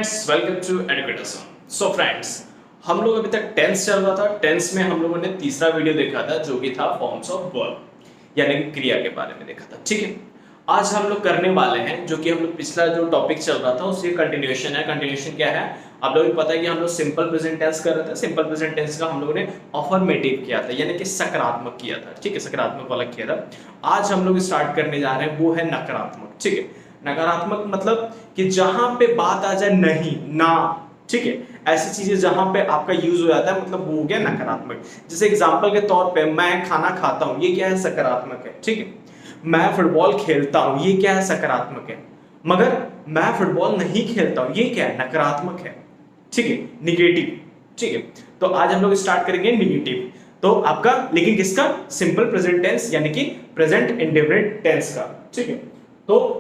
Friends, welcome to educators. So friends, हम लोग अभी तक टेंस चल रहा था। टेंस में हम लोगों ने तीसरा वीडियो देखा था जो कि था फॉर्म्स ऑफ वर्ब यानी कि क्रिया के बारे में देखा था। ठीक है, आज हम लोग करने वाले हैं जो कि हम लोग पिछला जो टॉपिक चल रहा था उसकी कंटिन्यूएशन है। कंटिन्यूएशन क्या है, आप लोगों को पता है कि हम लोग सिंपल प्रेजेंट टेंस कर रहे थे। सिंपल प्रेजेंट टेंस का हम लोगों ने अफर्मेटिव किया था यानी कि सकारात्मक किया था। ठीक है, सकारात्मक वाला किया था। आज हम लोग स्टार्ट करने जा रहे हैं वो है नकारात्मक। ठीक है, नकारात्मक मतलब कि जहां पे बात आ जाए नहीं, ना, ठीक है, ऐसी चीजें जहां पे आपका यूज हो जाता है, मतलब वो हो गया नकारात्मक। जैसे एग्जांपल के तौर पे मैं खाना खाता हूं, ये क्या है, सकारात्मक है। ठीक है, मैं फुटबॉल खेलता हूं, ये क्या है, सकारात्मक है। मगर मैं फुटबॉल नहीं खेलता हूं, ये क्या है, नकारात्मक है। ठीक है, निगेटिव। ठीक है, तो आज हम लोग स्टार्ट करेंगे निगेटिव। तो आपका लेकिन किसका, सिंपल प्रेजेंट टेंस यानी कि प्रेजेंट इंडेफिनिट टेंस का। ठीक है, तो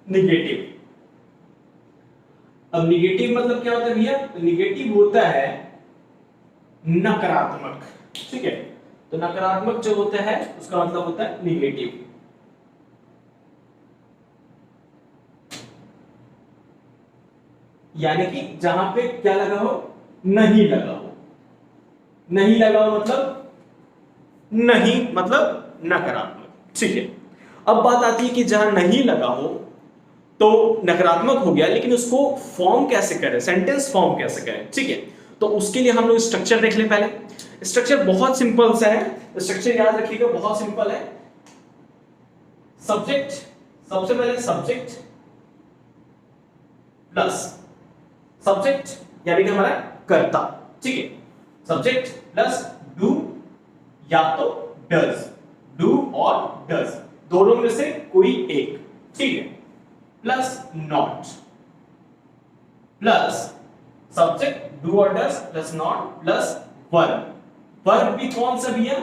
निगेटिव। अब निगेटिव मतलब क्या होता है भैया, तो निगेटिव होता है नकारात्मक। ठीक है, तो नकारात्मक जो होता है उसका मतलब होता है निगेटिव। यानी कि जहां पे क्या लगा हो, नहीं लगा हो। नहीं लगा हो मतलब नहीं, मतलब नकारात्मक। ठीक है, अब बात आती है कि जहां नहीं लगा हो तो नकारात्मक हो गया, लेकिन उसको फॉर्म कैसे करें, सेंटेंस फॉर्म कैसे करें। ठीक है, तो उसके लिए हम लोग स्ट्रक्चर देख लें। पहले स्ट्रक्चर बहुत सिंपल सा है, स्ट्रक्चर याद रखिएगा, बहुत सिंपल है। सब्जेक्ट, सबसे पहले सब्जेक्ट प्लस सब्जेक्ट यानी कि हमारा कर्ता। ठीक है, सब्जेक्ट प्लस डू या तो डज, डू और डज दोनों में से कोई एक। ठीक है, plus not plus subject do और does plus not plus verb. Verb भी कौन सा भी है,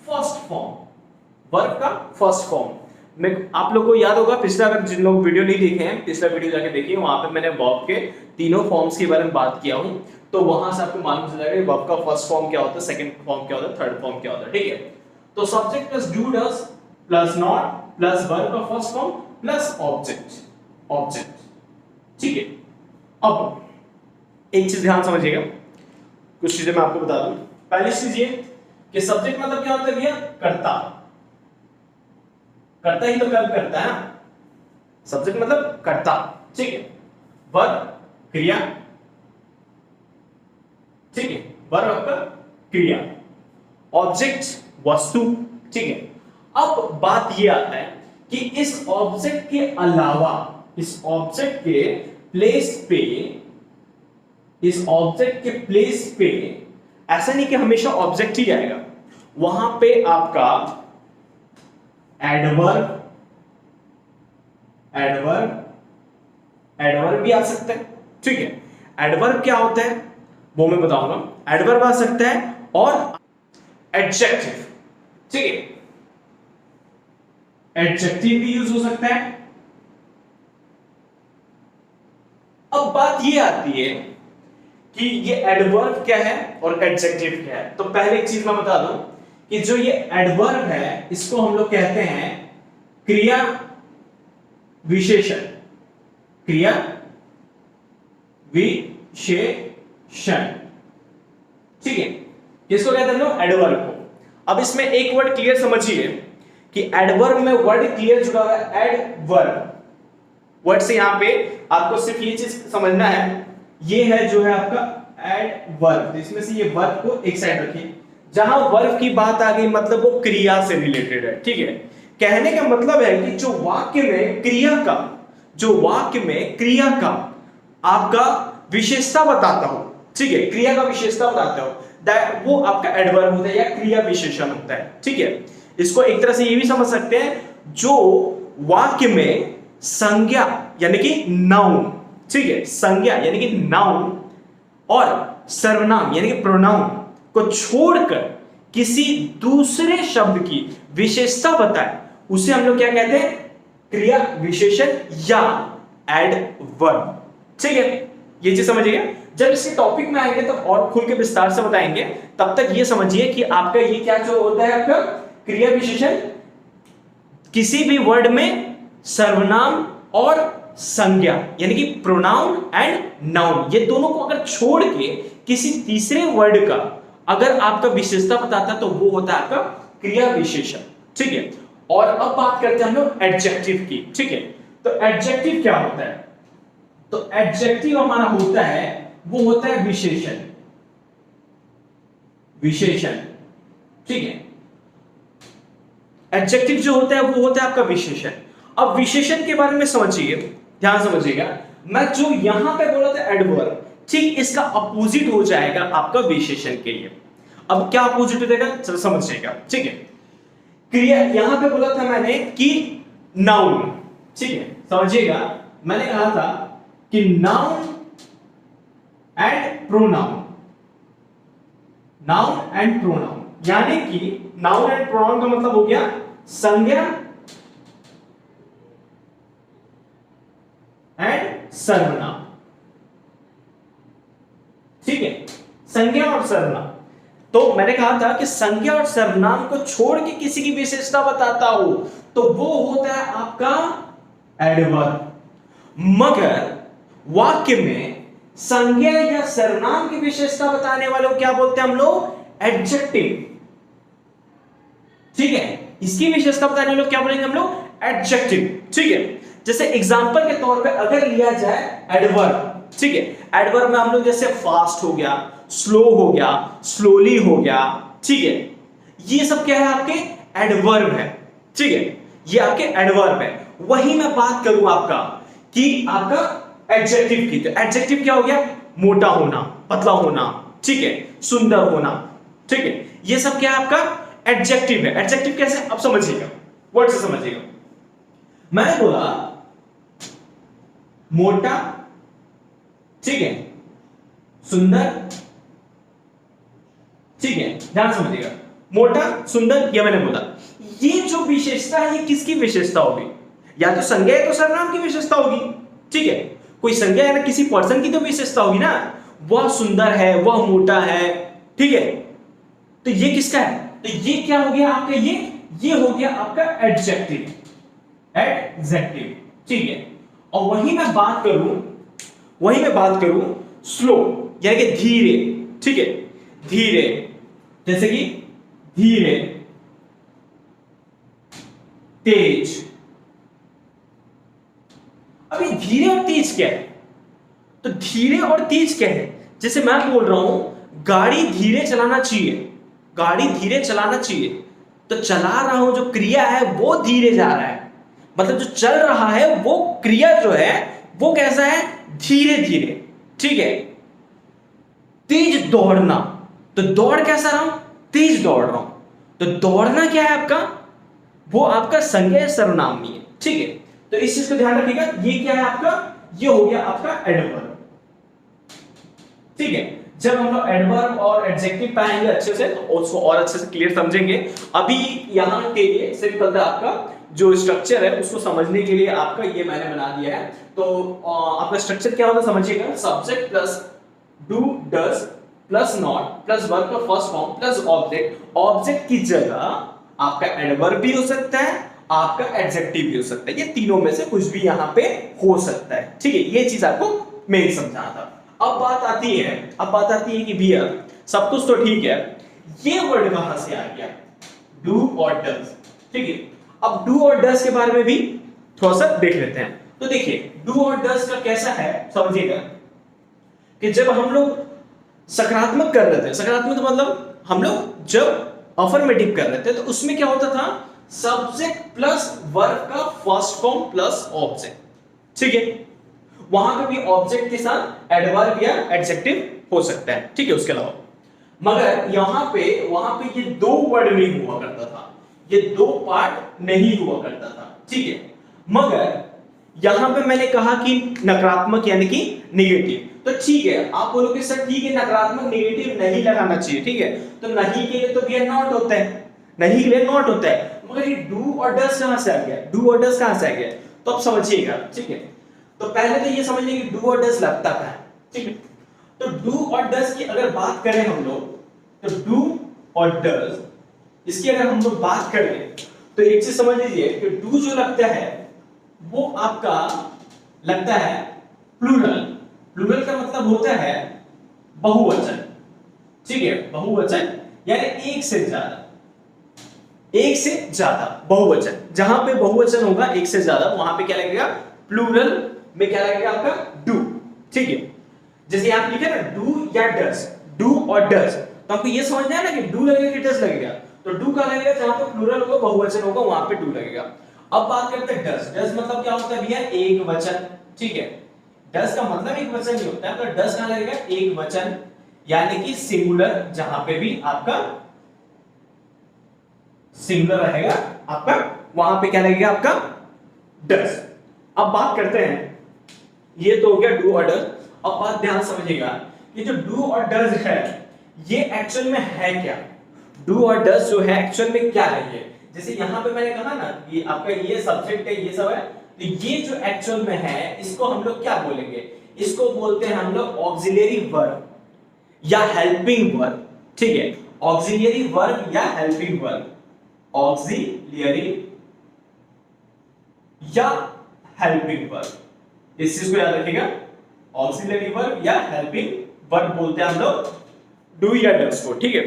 फर्स्ट फॉर्म, वर्ब का फर्स्ट फॉर्म। मैं आप लोग को याद होगा पिछला, अगर जिन लोग वीडियो नहीं देखे हैं पिछला वीडियो जाके देखिए, वहां पे मैंने वर्ब के तीनों फॉर्म्स के बारे में बात किया हूं, तो वहां से आपको मालूम चल जाएगा वर्ब का फर्स्ट फॉर्म क्या होता है, सेकंड फॉर्म क्या होता है, थर्ड फॉर्म क्या होता है। ठीक है, तो subject plus do does plus not plus verb का first form plus object, object. ठीक है, अब एक चीज ध्यान समझिएगा, कुछ चीजें मैं आपको बता दूं। पहली चीज ये कि सब्जेक्ट मतलब क्या होता है भैया, कर्ता। कर्ता ही तो कर्म करता है ना, सब्जेक्ट मतलब कर्ता। ठीक है, वर्ब क्रिया। ठीक है, वर्ब आपका क्रिया, ऑब्जेक्ट वस्तु। ठीक है, अब बात ये आता है कि इस ऑब्जेक्ट के अलावा, इस ऑब्जेक्ट के प्लेस पे, इस ऑब्जेक्ट के प्लेस पे ऐसा नहीं कि हमेशा ऑब्जेक्ट ही आएगा, वहां पे आपका एडवर्ब, एडवर्ब, एडवर्ब भी आ सकता है। ठीक है, एडवर्ब क्या होता है वो मैं बताऊंगा। एडवर्ब आ सकता है और एडजेक्टिव। ठीक है, एडजेक्टिव भी यूज हो सकता है। अब बात ये आती है कि ये एडवर्ब क्या है और एडजेक्टिव क्या है। तो पहले एक चीज मैं बता दूं कि जो ये एडवर्ब है इसको हम लोग कहते हैं क्रिया विशेषण, क्रिया विशेषण। ठीक है, किसको कहते हैं हम लोग, एडवर्ब को। अब इसमें एक वर्ड क्लियर समझिए कि एडवर्ब में वर्ड क्लियर जुड़ा हुआ है, एडवर्ब वर्ड से। यहां पे आपको सिर्फ ये चीज समझना है, ये है जो है आपका एडवर्ब। इसमें से ये वर्ब को एक साइड रखिए। जहां वर्ब की बात आ गई मतलब वो क्रिया से रिलेटेड है। ठीक है, कहने का मतलब है कि जो वाक्य में क्रिया का, जो वाक्य में क्रिया का आपका विशेषता बताता हो, ठीक है, क्रिया का विशेषता बताता हो, वो आपका एडवर्ब होता है या क्रिया विशेषण होता है। ठीक है, इसको एक तरह से ये भी समझ सकते हैं जो वाक्य में संज्ञा यानी कि नाउन, ठीक है, संज्ञा यानी कि नाउन और सर्वनाम यानी कि प्रोनाउन को छोड़कर किसी दूसरे शब्द की विशेषता बताए, उसे हम लोग क्या कहते हैं, क्रिया विशेषण या एडवर्ब। ठीक है, ये चीज समझिएगा। जब इसके टॉपिक में आएंगे तो और खुल के विस्तार से बताएंगे, तब तक ये समझिए कि आपका ये क्या जो होता है, आपका क्रिया विशेषण किसी भी वर्ड में सर्वनाम और संज्ञा यानी कि प्रोनाउन एंड नाउन, ये दोनों को अगर छोड़ के किसी तीसरे वर्ड का अगर आपका विशेषता बताता है तो वो होता है आपका क्रिया विशेषण। ठीक है, और अब बात करते हैं हम लोग एडजेक्टिव की। ठीक है, तो एडजेक्टिव क्या होता है? तो एडजेक्टिव हमारा होता है, वो होता है विशेषण। विशेषण, ठीक है, एडजेक्टिव जो होता है वो होता है आपका विशेषण। अब विशेषण के बारे में समझिए, ध्यान समझिएगा, मैं जो यहां पे बोला था एडवर्ब, ठीक इसका अपोजिट हो जाएगा आपका विशेषण के लिए। अब क्या अपोजिट हो जाएगा, चलो समझिएगा। ठीक है, क्रिया यहां पे बोला था मैंने कि नाउन, ठीक है, समझिएगा, मैंने कहा था कि noun and pronoun, noun and pronoun, यानी कि नाउन एंड प्रोनाउन का मतलब हो गया संज्ञा एंड सर्वनाम। ठीक है, संज्ञा और सर्वनाम। तो मैंने कहा था कि संज्ञा और सर्वनाम को छोड़ के किसी की विशेषता बताता हो तो वो होता है आपका एडवर्ब। मगर वाक्य में संज्ञा या सर्वनाम की विशेषता बताने वाले को क्या बोलते हैं हम लोग? एडजेक्टिव। ठीक है, इसकी विशेषता बताने वाले को क्या बोलेंगे हम लोग? एडजेक्टिव। ठीक है, जैसे एग्जांपल के तौर पे अगर लिया जाए एडवर्ब, ठीक है, एडवर्ब में हम लोग जैसे फास्ट हो गया, स्लो हो गया, स्लोली हो गया, ठीक है, ये सब क्या है? आपके एडवर्ब है। ठीक है, ये आपके एडवर्ब है। वही मैं बात करूं आपका कि आपका एडजेक्टिव की, तो एडजेक्टिव क्या हो गया? मोटा होना, पतला होना, ठीक है, सुंदर होना, ठीक है, ये सब क्या है? आपका एडजेक्टिव है। एडजेक्टिव कैसे? अब समझिएगा, वर्ड से समझिएगा। मैंने बोला मोटा, ठीक है, सुंदर, ठीक है, ध्यान समझिएगा, मोटा सुंदर, ये मैंने बोला। ये जो विशेषता है ये किसकी विशेषता होगी? या तो संज्ञा है तो सर्वनाम की विशेषता होगी। ठीक है, कोई संज्ञा है ना, किसी पर्सन की तो विशेषता होगी ना, वह सुंदर है, वह मोटा है, ठीक है, तो ये किसका है? तो ये क्या हो गया आपका? ये हो गया आपका एडजेक्टिव। एडजेक्टिव, ठीक है, और वही मैं बात करूं स्लो यानी कि धीरे, ठीक है, धीरे, जैसे कि धीरे, तेज। अभी धीरे और तेज क्या है? तो धीरे और तेज क्या है? जैसे मैं बोल रहा हूं गाड़ी धीरे चलाना चाहिए, गाड़ी धीरे चलाना चाहिए, तो चला रहा हूं, जो क्रिया है वो धीरे जा रहा है, मतलब जो चल रहा है वो क्रिया जो है वो कैसा है? धीरे धीरे। ठीक है, तेज दौड़ना, तो दौड़ कैसा रहा हूं? तेज दौड़ रहा हूं, तो दौड़ना क्या है आपका? वो आपका संज्ञा सर्वनाम नहीं है। ठीक है, तो इस चीज को ध्यान रखिएगा। ये क्या है आपका? ये हो गया आपका एडवर्ब। ठीक है, जब हम लोग एडवर्ब और एडजेक्टिव पाएंगे अच्छे से तो उसको और अच्छे से क्लियर समझेंगे। अभी यहां के लिए सिंपल आपका जो स्ट्रक्चर है उसको समझने के लिए आपका ये मैंने बना दिया है। तो आपका स्ट्रक्चर क्या होता है समझिएगा, subject plus do does plus not plus verb का first form plus object. Object की जगह आपका एडवर्ब भी हो सकता है, आपका एडजेक्टिव भी हो सकता है, ये तीनों में से कुछ भी यहां पे हो सकता है। ठीक है, ये चीज आपको मैं समझाना था। अब बात आती है कि भैया सब कुछ तो ठीक है, ये वर्ड कहां से आ गया? डू और डज। ठीक है, अब डू और डज के बारे में भी थोड़ा सा देख लेते हैं। तो देखिए डू और डज का कैसा है समझिएगा कि जब हम लोग सकारात्मक कर रहे थे, सकारात्मक मतलब हम लोग जब अफर्मेटिव कर रहे थे तो उसमें क्या होता था? सब्जेक्ट प्लस वर्ब का फर्स्ट फॉर्म प्लस ऑब्जेक्ट। ठीक है, वहां पे भी ऑब्जेक्ट के साथ एडवर्ब या एडजेक्टिव हो सकता है। ठीक है, उसके अलावा मगर वहां पे ये दो वर्ड नहीं हुआ करता था, ये दो पार्ट नहीं हुआ करता था। ठीक है, मगर यहां पे मैंने कहा कि नकारात्मक यानी कि नेगेटिव, तो ठीक है, आप बोलोगे सर ठीक है नकारात्मक नेगेटिव नहीं लगाना चाहिए। ठीक है, तो नहीं के लिए तो भी नॉट होता है, नहीं के लिए नॉट होता है, मगर ये डू और डज कहां से आ गया? डू और डज कहां से आ गया? तो अब समझिएगा। ठीक है, तो पहले तो ये समझ लीजिए कि डू और डज लगता है। ठीक है, तो डू और डज की अगर बात करें हम लोग, तो डू और डज इसकी अगर हम लोग बात करें तो एक चीज समझ लीजिए कि डू जो लगता है वो आपका लगता है प्लूरल। प्लूरल का मतलब होता है बहुवचन, ठीक है, बहुवचन यानी एक से ज्यादा, एक से ज्यादा बहुवचन। जहां पे बहुवचन होगा एक से ज्यादा वहां पे क्या लगेगा, प्लूरल में क्या लगेगा आपका डू, ठीक है। जैसे आप लिखे ना डू या डज, डू और डज, तो आपको ये समझना है ना कि डू लगेगा कि डज लगेगा, तो डू का लगेगा जहां पे प्लूरल होगा बहुवचन होगा वहां पे डू लगेगा। अब बात करते हैं डज। डज मतलब क्या होता है भैया, एक वचन, ठीक है। डज का मतलब एक वचन ही होता है, तो डज कहां लगेगा, एक वचन यानी कि सिंगुलर, जहां पे भी आपका सिंगुलर रहेगा आपका वहां पे क्या लगेगा आपका डज। अब बात करते हैं, ये तो हो गया डू और डज। अब बात ध्यान समझिएगा कि जो डू और डज है ये एक्चुअल में है क्या, डू और डज जो है एक्चुअल में क्या है ये। जैसे यहां पे मैंने कहा ना कि आपका ये सब्जेक्ट है, ये सब है, तो ये जो एक्चुअल में है इसको हम लोग क्या बोलेंगे, इसको बोलते हैं हम लोग ऑक्सिलरी वर्ब या हेल्पिंग वर्ब, ठीक है। ऑक्सिलरी वर्ब या हेल्पिंग वर्ब, ऑक्सिलरी या हेल्पिंग वर्ब, इस चीज को याद रखिएगा। ऑक्सिलरी वर्ब या हेल्पिंग वर्ब बोलते हैं हम लोग डू या डज को, ठीक है।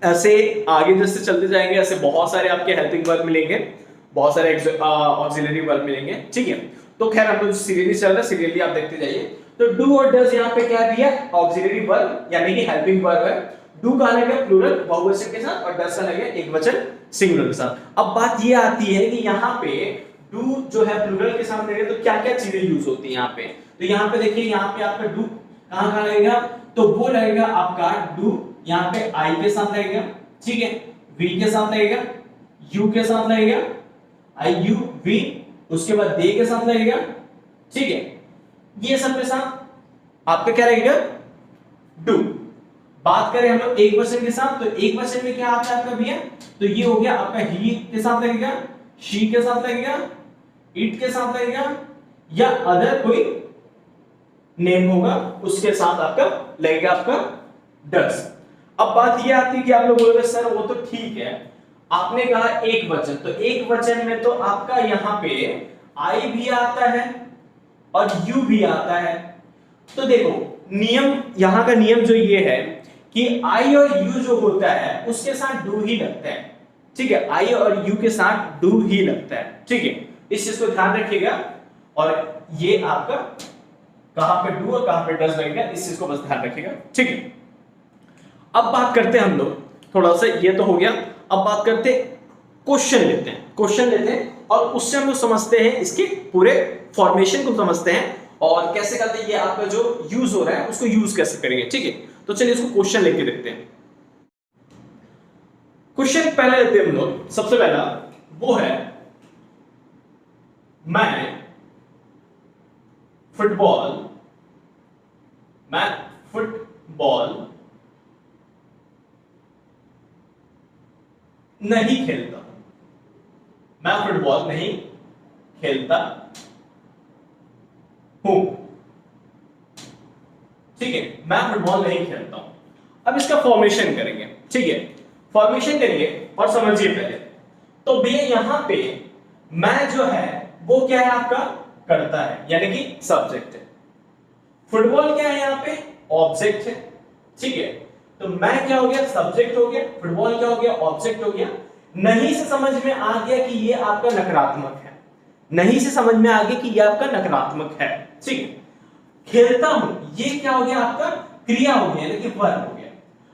ऐसे आगे जैसे चलते जाएंगे ऐसे बहुत सारे आपके हेल्पिंग वर्ब मिलेंगे, बहुत सारे ऑक्सिलरी वर्ब मिलेंगे, ठीक है। तो खैर हम लोग सीरियली चल रहा है, सीरियली आप देखते जाइए। तो डू और डज यहाँ पे क्या दिया, ऑक्सिलरी वर्ब यानी कि हेल्पिंग वर्ब है। डू का लगेगा प्लूरल बहुवचन के साथ और डज का लगेगा एक वचन सिंगुलर के साथ। अब बात ये आती है कि यहाँ पे डू जो है प्लूरल के साथ लगेगा तो क्या क्या चीजें यूज होती है यहाँ पे। तो यहाँ पे देखिए, यहाँ पे आपका डू कहाँ कहाँ लगेगा, तो वो लगेगा आपका डू यहाँ पे आई के साथ लगेगा, ठीक है, वी के साथ लगेगा, यू के साथ लगेगा, आई यू वी, उसके बाद दे के साथ लगेगा, ठीक है। ये सब के साथ आपका क्या लगेगा डू। बात करें हम लोग एक वचन के साथ, तो एक वचन में क्या आता है आपका भैया, तो ये हो गया आपका ही के साथ लगेगा, शी के साथ लगेगा, इट के साथ लगेगा, या अदर कोई नेम होगा उसके साथ आपका लगेगा आपका डज। अब बात ये आती है कि आप लोग बोलोगे सर वो तो ठीक है, आपने कहा एक वचन, तो एक वचन में तो आपका यहाँ पे आई भी आता है और यू भी आता है। तो देखो नियम, यहां का नियम जो ये है कि आई और यू जो होता है उसके साथ डू ही लगता है, ठीक है। आई और यू के साथ डू ही लगता है, ठीक है। इस चीज को ध्यान रखिएगा। और ये आपका कहां पे डू और कहां पे डज लगेगा, इस चीज को बस ध्यान रखिएगा, ठीक है। अब बात करते हैं हम लोग थोड़ा सा, ये तो हो गया। अब बात करते क्वेश्चन लेते हैं, क्वेश्चन लेते हैं और उससे हम लोग समझते हैं इसके पूरे फॉर्मेशन को समझते हैं और कैसे करते हैं, ये आपका जो यूज हो रहा है उसको यूज कैसे करेंगे, ठीक है। तो चलिए इसको क्वेश्चन लेके देखते हैं। क्वेश्चन पहला लेते हैं हम लोग, सबसे पहला वो है मैं फुटबॉल नहीं खेलता, मैं फुटबॉल नहीं खेलता हूं, ठीक है। मैं फुटबॉल नहीं खेलता हूं। अब इसका फॉर्मेशन करेंगे, ठीक है। फॉर्मेशन करिए और समझिए पहले। तो भैया यहां पे मैं जो है वो क्या है आपका करता है यानी कि सब्जेक्ट है। फुटबॉल क्या है यहाँ पे ऑब्जेक्ट है, ठीक है। तो मैं क्या हो गया सब्जेक्ट हो गया, फुटबॉल क्या हो गया ऑब्जेक्ट हो गया। नहीं से समझ में आ गया कि ये आपका नकारात्मक है, नहीं से समझ में आ गया कि ये आपका नकारात्मक है, ठीक है। खेलता हूं ये क्या हो गया आपका क्रिया हो गया यानी कि वर्ब हो गया।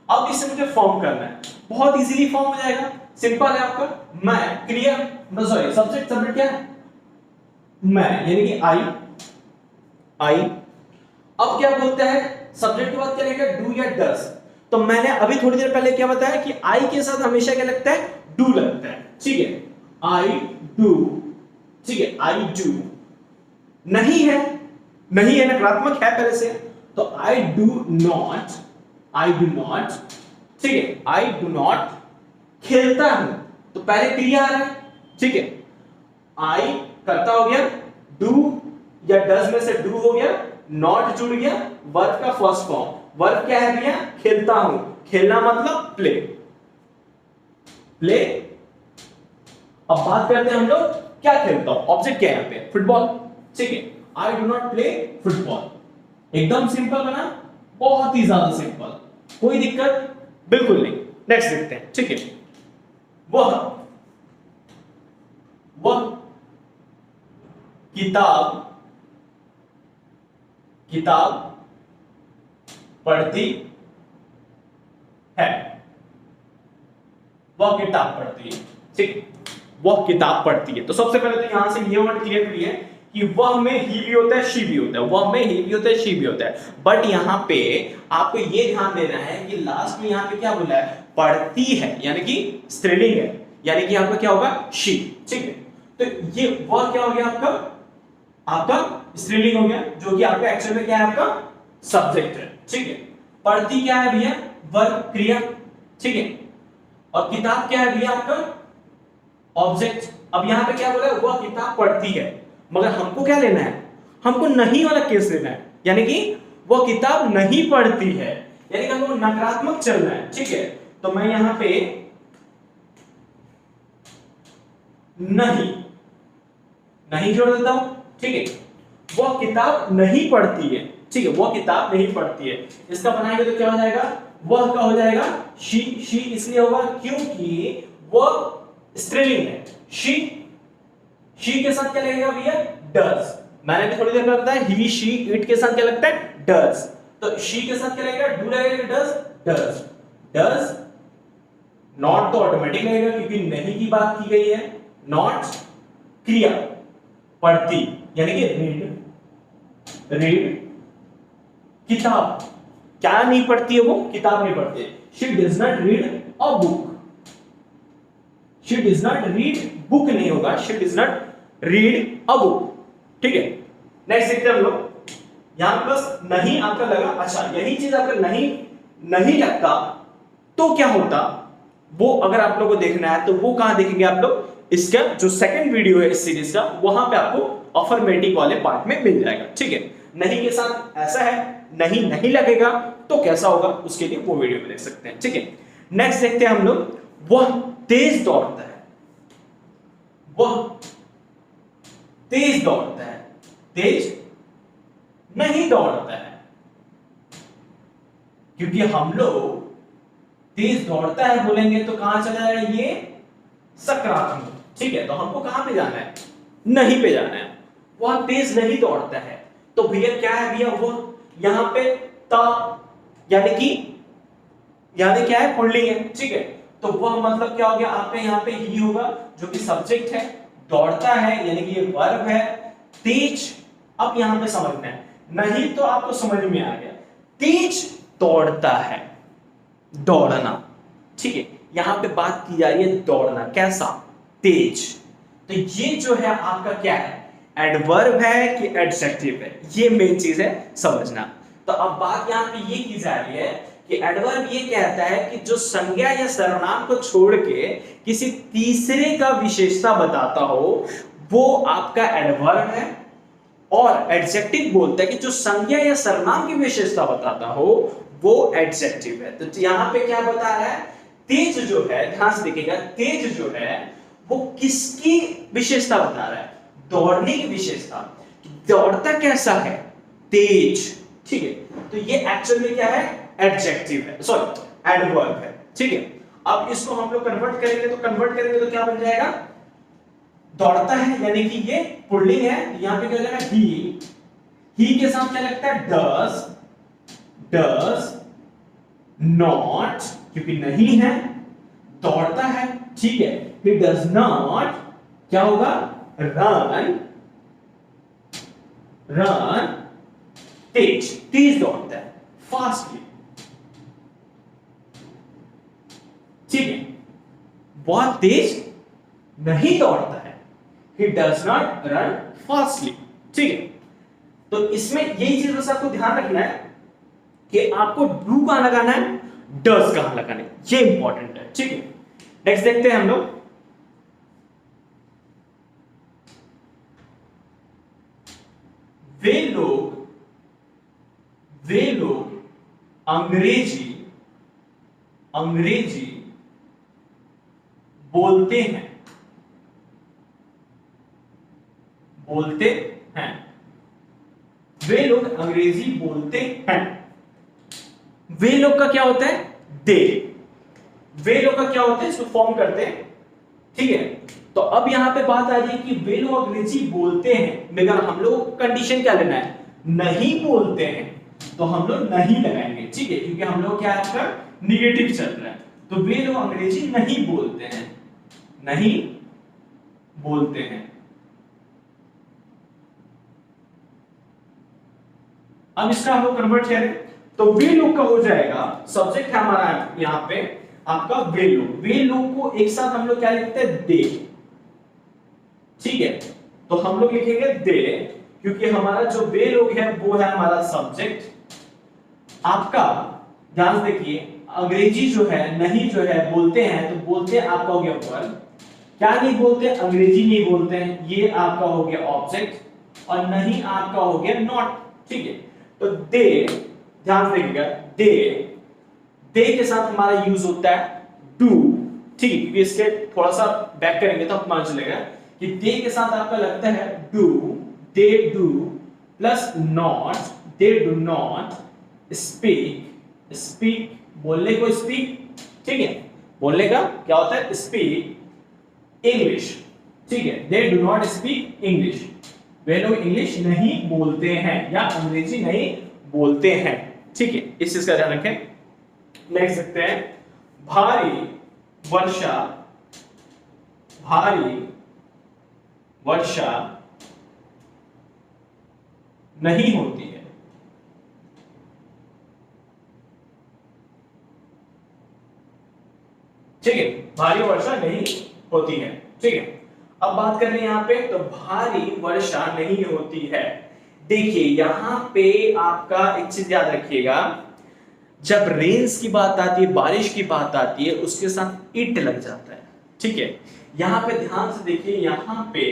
अब इसे मुझे फॉर्म करना है, बहुत इजीली फॉर्म हो जाएगा, सिंपल है आपका। मैं क्रिया सॉरी सब्जेक्ट, सब्जेक्ट क्या है मैं यानी कि आई। अब क्या बोलता है सब्जेक्ट के बाद क्या लगेगा डू या डज। तो मैंने अभी थोड़ी देर पहले क्या बताया कि आई के साथ हमेशा क्या लगता है डू लगता है, ठीक है। आई डू, ठीक है, आई डू। नहीं है, नहीं है नकारात्मक है पहले से, तो आई डू नॉट, ठीक है। आई डू नॉट खेलता हूं, तो पहले क्रिया आ रहा है, ठीक है। आई करता हो गया, डू या डज में से डू हो गया, नॉट जुड़ गया, वर्ब का फर्स्ट फॉर्म। वर्ब क्या है भैया खेलता हूं, खेलना मतलब प्ले। अब बात करते हैं हम लोग क्या खेलता हूं, ऑब्जेक्ट क्या है यहां पे फुटबॉल, ठीक है। I do not play football. एकदम सिंपल बना, बहुत ही ज्यादा सिंपल, कोई दिक्कत बिल्कुल नहीं। नेक्स्ट देखते हैं, ठीक है। वह किताब पढ़ती है। वह किताब पढ़ती है, ठीक। वह किताब पढ़ती है। तो सबसे पहले तो यहां से ये वर्ड क्लियर करिए कि वह में ही भी होता है, शी भी होता है। वह में ही भी होता है, शी भी होता है। बट यहां पे आपको ये ध्यान देना है कि लास्ट में यहां पे क्या बोला है, पढ़ती है, यानी कि स्त्रीलिंग है, यानी कि आपका क्या होगा, शी, ठीक है। तो ये वह क्या हो गया आपका स्त्रीलिंग हो गया, जो कि आपका एक्चुअल में क्या है, आपका सब्जेक्ट है, ठीक है। पढ़ती क्या है भैया, वर्ब, क्रिया, ठीक है। और किताब क्या है भैया, आपका ऑब्जेक्ट। अब यहां पे क्या बोला है, वह किताब पढ़ती है, मगर हमको क्या लेना है, हमको नहीं वाला केस लेना है, यानी कि वह किताब नहीं पढ़ती है, यानी कि हमको नकारात्मक चलना है, ठीक है। तो मैं यहां पे नहीं जोड़ देता हूं, ठीक है। वह किताब नहीं पढ़ती है, ठीक है, वह किताब नहीं पढ़ती है। इसका बनाएंगे तो क्या हो जाएगा, वह का हो जाएगा शी। शी इसलिए होगा क्योंकि वह स्त्रीलिंग है। शी के साथ क्या लगेगा भैया, डज। मैंने भी थोड़ी देर में बताया ही, शी, इट के साथ क्या लगता है, डज। तो शी के साथ क्या लगेगा, डू लगेगा, डज। नॉट तो ऑटोमेटिक लगेगा क्योंकि नहीं की बात की गई है। नॉट क्रिया, पढ़ती, यानी कि रीड। किताब क्या नहीं पढ़ती है, वो किताब नहीं पढ़ती है। She does not read a book. She does not read book नहीं होगा, she does not read a book, ठीक है। नेक्स्ट देखते हैं हम लोग। यहां बस नहीं आपका लगा, अच्छा यही चीज आपका नहीं लगता तो क्या होता, वो अगर आप लोगों को देखना है तो वो कहां देखेंगे आप लोग, इसका जो सेकंड वीडियो है इस सीरीज का, वहां पे आपको अफर्मेटिव वाले पार्ट में मिल जाएगा, ठीक है। नहीं के साथ ऐसा है, नहीं लगेगा तो कैसा होगा, उसके लिए वो वीडियो में देख सकते हैं, ठीक है। नेक्स्ट देखते हैं हम लोग। वह तेज दौड़ता है। वह तेज दौड़ता है, तेज नहीं दौड़ता है, क्योंकि हम लोग तेज दौड़ता है बोलेंगे तो कहां चला जाएगा, ये सकारात्मक, ठीक है। तो हमको कहां पे जाना है, नहीं पे जाना है। वह तेज नहीं दौड़ता है, तो भैया क्या है भैया, वो यहां पे ता, यानी क्या है, पुल्लिंग है, ठीक है। तो वह मतलब क्या हो गया आपका, यहां पे ही होगा जो कि सब्जेक्ट है, दौड़ता है यानी कि ये वर्ब है, तेज अब यहां पे समझना है, नहीं तो आपको समझ में आ गया, तेज दौड़ता है, दौड़ना, ठीक है। यहां पे बात की जा रही है दौड़ना, कैसा, तेज। तो ये जो है आपका क्या है, एडवर्ब है कि एडजेक्टिव है, ये मेन चीज है समझना। तो अब बात यहां पे ये की जा रही है कि एडवर्ब ये कहता है कि जो संज्ञा या सर्वनाम को छोड़ के किसी तीसरे का विशेषता बताता हो, वो आपका एडवर्ब है। और एडजेक्टिव बोलता है कि जो संज्ञा या सर्वनाम की विशेषता बताता हो, वो एडजेक्टिव है। तो यहां पे क्या बता रहा है, तेज जो है, ध्यान से देखिएगा, तेज जो है वो किसकी विशेषता बता रहा है, दौड़ने की विशेषता। दौड़ता कैसा है, तेज, ठीक है। तो ये एक्चुअल में क्या है, एडजेक्टिव है, सॉरी एडवर्ब है, ठीक है। अब इसको हम लोग कन्वर्ट करेंगे तो क्या बन जाएगा, दौड़ता है यानी कि ये पुल्लिंग है, यहां पे क्या हो जाएगा, ही के साथ क्या लगता है, डज नॉट, क्योंकि नहीं है, दौड़ता है, ठीक है। ही डज नॉट क्या होगा, रन तेज दौड़ता है, फास्टली, ठीक है। बहुत तेज नहीं दौड़ता है, he does not run fastly, ठीक है। तो इसमें यही चीज बस आपको ध्यान रखना है कि आपको डू कहां लगाना है, डज कहां लगाना है, ये इंपॉर्टेंट है, ठीक है। नेक्स्ट देखते हैं हम लोग। वे लोग अंग्रेजी बोलते हैं वे लोग अंग्रेजी बोलते हैं। वे लोग का क्या होता है? दे। वे लोग का क्या होता है? इसको फॉर्म करते हैं, ठीक है। तो अब यहां पे बात आ रही है कि वे लोग अंग्रेजी बोलते हैं, मगर हम लोग को कंडीशन क्या लेना है? नहीं बोलते हैं, तो हम लोग नहीं लगाएंगे, ठीक है, क्योंकि हम लोग क्या आपका निगेटिव चल रहा है। तो वे लोग अंग्रेजी नहीं बोलते हैं, नहीं बोलते हैं। अब इसका हम लोग कन्वर्ट करें तो वे लोग का हो जाएगा, सब्जेक्ट है हमारा यहां पे आपका वे लोग। वे लोग को एक साथ हम लोग क्या लिखते हैं? दे, ठीक है। तो हम लोग लिखेंगे दे, क्योंकि हमारा जो वे लोग है वो है हमारा सब्जेक्ट। आपका ध्यान से देखिए, अंग्रेजी जो है नहीं जो है बोलते हैं, तो बोलते हैं आपका हो गया वर्ब। क्या नहीं बोलते? अंग्रेजी नहीं बोलते हैं, ये आपका हो गया ऑब्जेक्ट, और नहीं आपका हो गया नॉट, ठीक है। तो दे, ध्यान से देखिएगा, दे के साथ हमारा यूज होता है डू, ठीक है, क्योंकि इसके थोड़ा सा बैक करेंगे तो आपको मालूम चलेगा कि दे के साथ आपका लगता है do, they do, plus not, they do not, speak, speak बोलने को स्पीक, ठीक है, बोलने का क्या होता है? स्पीक इंग्लिश, ठीक है। They do not speak English, वे लोग इंग्लिश नहीं बोलते हैं या अंग्रेजी नहीं बोलते हैं, ठीक है। इस चीज का ध्यान रखें। नेक्स्ट देखते हैं, भारी वर्षा, भारी वर्षा नहीं होती है, ठीक है, भारी वर्षा नहीं होती है, ठीक है। अब बात कर रहे हैं यहां पे, तो भारी वर्षा नहीं होती है। देखिए यहां पे आपका एक चीज याद रखिएगा, जब रेन्स की बात आती है, बारिश की बात आती है, उसके साथ इट लग जाता है, ठीक है। यहां पे ध्यान से देखिए, यहां पे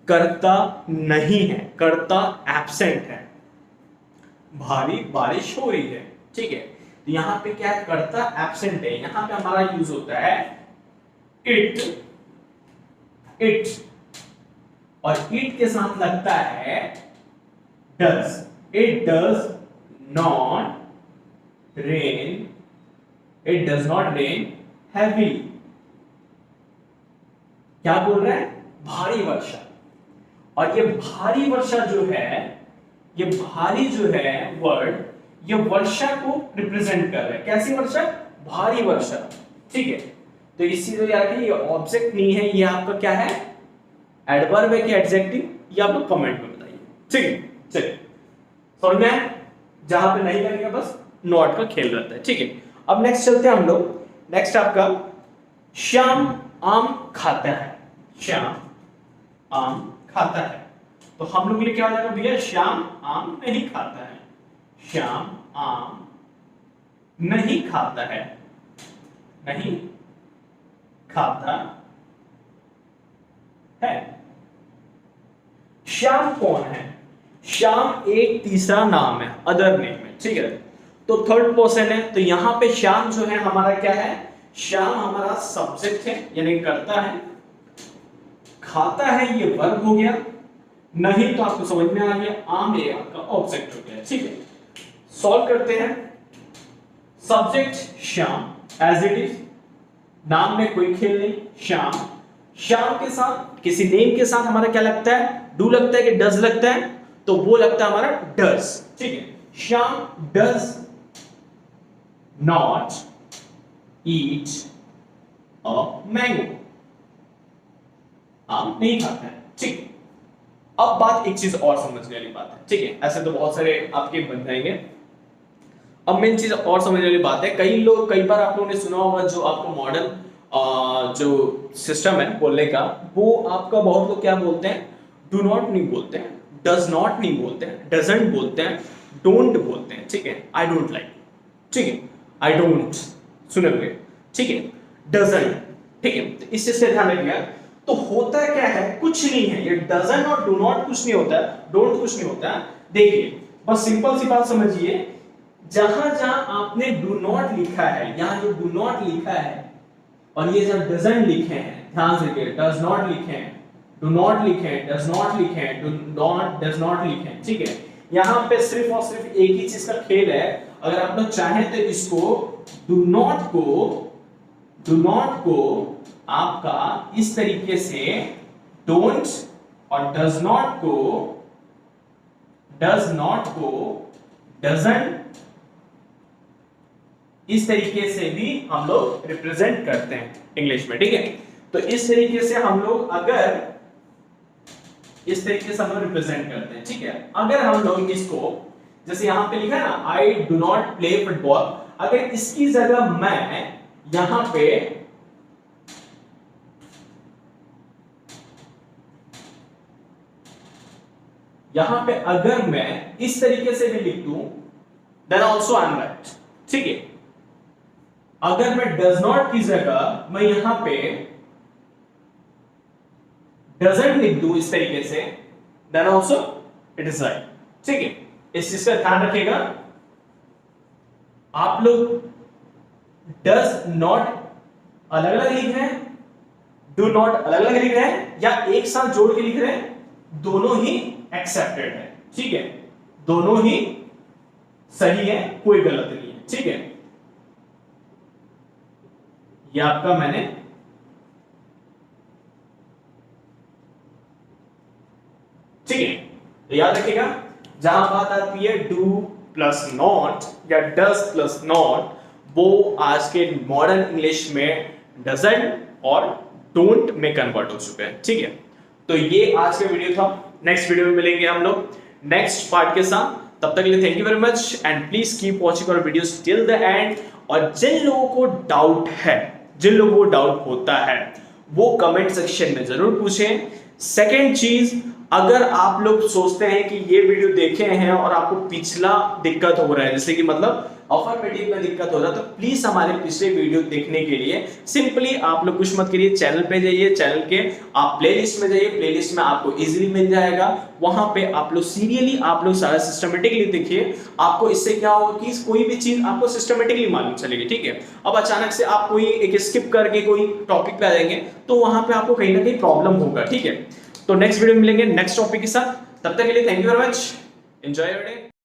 कर्ता नहीं है, कर्ता एब्सेंट है, भारी बारिश हो रही है, ठीक है। तो यहां पे क्या है? कर्ता एब्सेंट है, यहां पे हमारा यूज होता है इट, इट, और इट के साथ लगता है does, it does not rain, it does not rain heavy. क्या बोल रहे हैं? भारी वर्षा। और ये भारी वर्षा जो है, ये भारी जो है वर्ड, ये वर्षा को रिप्रेजेंट कर रहा है। कैसी वर्षा? भारी वर्षा, ठीक है। तो इसी तरह याद रखिए, ये ऑब्जेक्ट नहीं है, ये आपका क्या है? एडवर्ब है कि एडजेक्टिव? ये आप लोग कमेंट में बताइए, ठीक है। चलिए समझ में आया? जहां पे नहीं लगेगा बस नॉट का खेल रहता है, ठीक है। अब नेक्स्ट चलते हैं हम लोग। नेक्स्ट आपका, श्याम आम खाता है, श्याम आम खाता है। तो हम लोग के लिए क्या हो जाएगा भैया? श्याम आम नहीं खाता है, श्याम आम नहीं खाता है, नहीं खाता है। श्याम कौन है? श्याम एक तीसरा नाम है, अदर नेम है, ठीक है। तो थर्ड पर्सन है, तो यहां पे श्याम जो है हमारा क्या है? श्याम हमारा सब्जेक्ट है, यानी करता है। खाता है ये वर्ब हो गया, नहीं तो आपको समझ में आ गया, आम ये आपका ऑब्जेक्ट हो गया, ठीक है। सॉल्व करते हैं। Subject same as it is, नाम में कोई खेल नहीं, श्याम। श्याम के साथ किसी नेम के साथ हमारा क्या लगता है? डू लगता है कि डज लगता है? तो वो लगता है हमारा डज, ठीक है। Shyam does not eat a mango, आम नहीं खाता है, ठीक। अब बात एक चीज और समझने वाली बात है, ठीक है। ऐसे तो बहुत सारे आपके बन जाएंगे। अब मेन चीज और समझने वाली बात है, कई बार आप लोगों ने सुना होगा, जो आपको मॉडर्न जो सिस्टम है बोलने का, वो आपका बहुत लोग क्या बोलते हैं? डू नॉट नहीं बोलते हैं, डज नॉट नहीं बोलते हैं, डजंट बोलते हैं, डोंट बोलते हैं, ठीक है। आई डोंट लाइक, ठीक है, आई डोंट सुनोगे, ठीक है, डजंट, ठीक है। तो इस चीज से ध्यान रखिएगा। तो होता क्या है? कुछ नहीं है, ये डजंट और डू नॉट कुछ नहीं होता है, डोंट कुछ नहीं होता है। देखिए बस सिंपल सी बात समझिए, जहां जहां आपने डू नॉट लिखा है, यहां जो डू नॉट लिखा है और ये जब डजंट लिखे हैं, ध्यान से देखिए, डज नॉट लिखे हैं, डू नॉट लिखे हैं, डज नॉट लिखे हैं, डू नॉट डज नॉट लिखे हैं, ठीक है। यहां पे सिर्फ और सिर्फ एक ही चीज का खेल है, अगर आप लोग चाहें तो इसको डू नॉट को आपका इस तरीके से डोंट और डज नॉट को डजंट इस तरीके से भी हम लोग रिप्रेजेंट करते हैं इंग्लिश में, ठीक है। तो इस तरीके से हम लोग इस तरीके से हम लोग रिप्रेजेंट करते हैं, ठीक है। अगर हम लोग इसको जैसे यहां पे लिखा है ना, I do not play football, अगर इसकी जगह मैं यहां पे अगर मैं इस तरीके से भी लिख दूं, then also I am right, ठीक है। अगर मैं डज नॉट की जगह मैं यहां पे डजंट लिख दूं इस तरीके से, then also it is right, ठीक है। इस चीज का ध्यान रखिएगा। आप लोग डज नॉट अलग अलग लिख रहे हैं, डू नॉट अलग अलग लिख रहे हैं, या एक साथ जोड़ के लिख रहे हैं, दोनों ही एक्सेप्टेड है, ठीक है। दोनों ही सही है, कोई गलत नहीं है, ठीक है। ये आपका मैंने ठीक है, तो याद रखिएगा जहां बात आती है डू प्लस नॉट या डज प्लस नॉट, वो आज के मॉडर्न इंग्लिश में डजंट और डोंट में कन्वर्ट हो चुके हैं, ठीक है। तो ये आज का वीडियो था। नेक्स्ट वीडियो में मिलेंगे हम लोग नेक्स्ट पार्ट के साथ। तब तक के लिए thank you very much and please keep watching our videos till the end. और जिन लोगों को डाउट होता है वो कमेंट सेक्शन में जरूर पूछें। सेकेंड चीज, अगर आप लोग सोचते हैं कि ये वीडियो देखे हैं और आपको पिछला दिक्कत हो रहा है, जैसे कि मतलब अफर्मेटिव में दिक्कत हो रहा है, तो प्लीज हमारे पिछले वीडियो देखने के लिए सिंपली आप लोग कुछ मत करिए, चैनल पे जाइए, चैनल के आप प्लेलिस्ट में जाइए, प्लेलिस्ट में आपको इजीली मिल जाएगा। वहां पे आप लोग सीरियली आप लोग सारा सिस्टमेटिकली देखिए। आपको इससे क्या होगा कि कोई भी चीज आपको सिस्टमेटिकली मालूम चलेगी, ठीक है। अब अचानक से आप कोई एक स्किप करके कोई टॉपिक पे आ जाएंगे तो वहां पे आपको कहीं ना कहीं प्रॉब्लम होगा, ठीक है। तो नेक्स्ट वीडियो में मिलेंगे नेक्स्ट टॉपिक के साथ। तब तक के लिए thank you very much, enjoy your day.